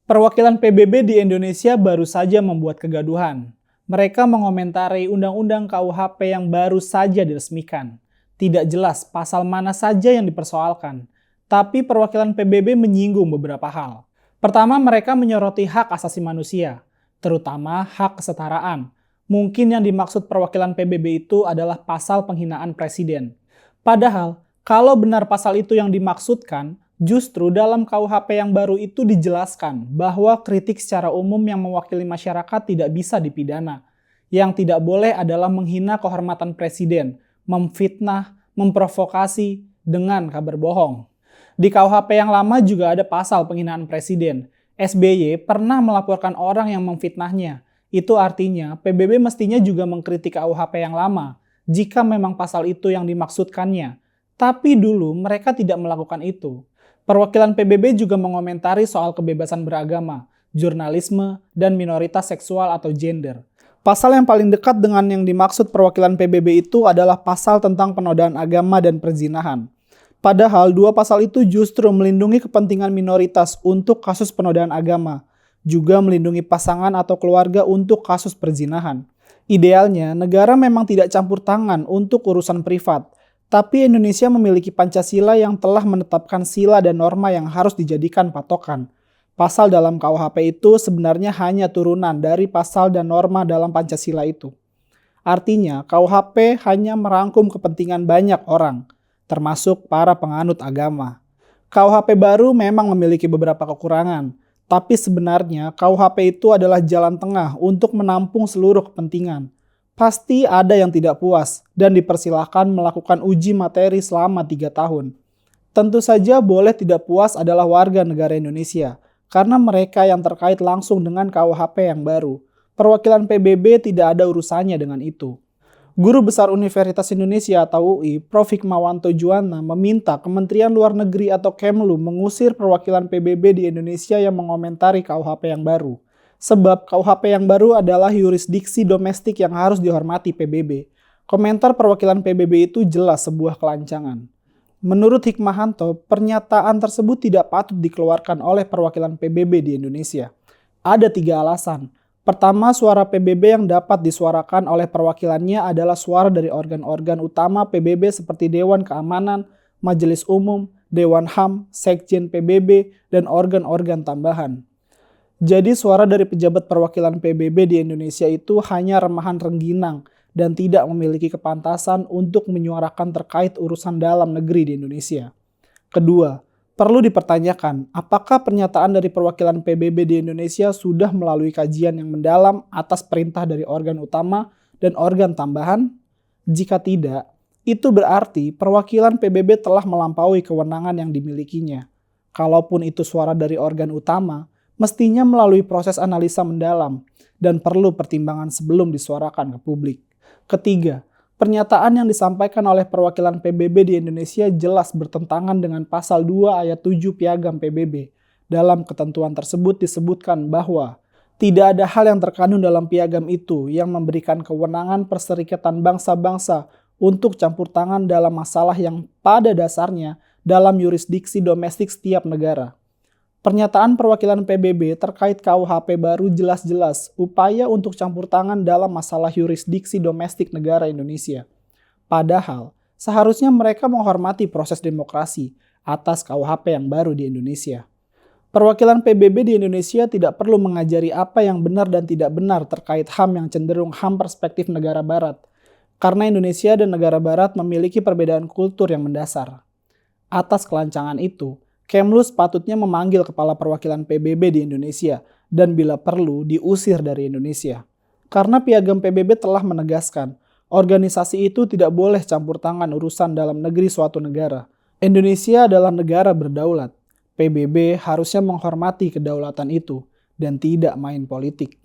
Perwakilan PBB di Indonesia baru saja membuat kegaduhan. Mereka mengomentari Undang-Undang KUHP yang baru saja diresmikan. Tidak jelas pasal mana saja yang dipersoalkan, tapi perwakilan PBB menyinggung beberapa hal. Pertama, mereka menyoroti hak asasi manusia, terutama hak kesetaraan. Mungkin yang dimaksud perwakilan PBB itu adalah pasal penghinaan presiden. Padahal, kalau benar pasal itu yang dimaksudkan, justru dalam KUHP yang baru itu dijelaskan bahwa kritik secara umum yang mewakili masyarakat tidak bisa dipidana. Yang tidak boleh adalah menghina kehormatan presiden, memfitnah, memprovokasi dengan kabar bohong. Di KUHP yang lama juga ada pasal penghinaan presiden. SBY pernah melaporkan orang yang memfitnahnya. Itu artinya PBB mestinya juga mengkritik KUHP yang lama, jika memang pasal itu yang dimaksudkannya. Tapi dulu mereka tidak melakukan itu. Perwakilan PBB juga mengomentari soal kebebasan beragama, jurnalisme, dan minoritas seksual atau gender. Pasal yang paling dekat dengan yang dimaksud perwakilan PBB itu adalah pasal tentang penodaan agama dan perzinahan. Padahal dua pasal itu justru melindungi kepentingan minoritas untuk kasus penodaan agama, juga melindungi pasangan atau keluarga untuk kasus perzinahan. Idealnya, negara memang tidak campur tangan untuk urusan privat, tapi Indonesia memiliki Pancasila yang telah menetapkan sila dan norma yang harus dijadikan patokan. Pasal dalam KUHP itu sebenarnya hanya turunan dari pasal dan norma dalam Pancasila itu. Artinya, KUHP hanya merangkum kepentingan banyak orang, termasuk para penganut agama. KUHP baru memang memiliki beberapa kekurangan, tapi sebenarnya KUHP itu adalah jalan tengah untuk menampung seluruh kepentingan. Pasti ada yang tidak puas dan dipersilahkan melakukan uji materi selama 3 tahun. Tentu saja boleh tidak puas adalah warga negara Indonesia, karena mereka yang terkait langsung dengan KUHP yang baru. Perwakilan PBB tidak ada urusannya dengan itu. Guru Besar Universitas Indonesia atau UI, Prof. Hikmawanto Juwana meminta Kementerian Luar Negeri atau Kemlu mengusir perwakilan PBB di Indonesia yang mengomentari KUHP yang baru. Sebab KUHP yang baru adalah yurisdiksi domestik yang harus dihormati PBB. Komentar perwakilan PBB itu jelas sebuah kelancangan. Menurut Hikmahanto, pernyataan tersebut tidak patut dikeluarkan oleh perwakilan PBB di Indonesia. Ada 3 alasan. Pertama, suara PBB yang dapat disuarakan oleh perwakilannya adalah suara dari organ-organ utama PBB seperti Dewan Keamanan, Majelis Umum, Dewan HAM, Sekjen PBB, dan organ-organ tambahan. Jadi suara dari pejabat perwakilan PBB di Indonesia itu hanya remahan rengginang dan tidak memiliki kepantasan untuk menyuarakan terkait urusan dalam negeri di Indonesia. Kedua, perlu dipertanyakan apakah pernyataan dari perwakilan PBB di Indonesia sudah melalui kajian yang mendalam atas perintah dari organ utama dan organ tambahan? Jika tidak, itu berarti perwakilan PBB telah melampaui kewenangan yang dimilikinya. Kalaupun itu suara dari organ utama, mestinya melalui proses analisa mendalam dan perlu pertimbangan sebelum disuarakan ke publik. Ketiga, pernyataan yang disampaikan oleh perwakilan PBB di Indonesia jelas bertentangan dengan pasal 2 ayat 7 Piagam PBB. Dalam ketentuan tersebut disebutkan bahwa tidak ada hal yang terkandung dalam piagam itu yang memberikan kewenangan perserikatan bangsa-bangsa untuk campur tangan dalam masalah yang pada dasarnya dalam yurisdiksi domestik setiap negara. Pernyataan perwakilan PBB terkait KUHP baru jelas-jelas upaya untuk campur tangan dalam masalah yurisdiksi domestik negara Indonesia. Padahal, seharusnya mereka menghormati proses demokrasi atas KUHP yang baru di Indonesia. Perwakilan PBB di Indonesia tidak perlu mengajari apa yang benar dan tidak benar terkait HAM yang cenderung HAM perspektif negara barat, karena Indonesia dan negara barat memiliki perbedaan kultur yang mendasar. Atas kelancangan itu, Kemlu sepatutnya memanggil kepala perwakilan PBB di Indonesia dan bila perlu diusir dari Indonesia. Karena piagam PBB telah menegaskan, organisasi itu tidak boleh campur tangan urusan dalam negeri suatu negara. Indonesia adalah negara berdaulat. PBB harusnya menghormati kedaulatan itu dan tidak main politik.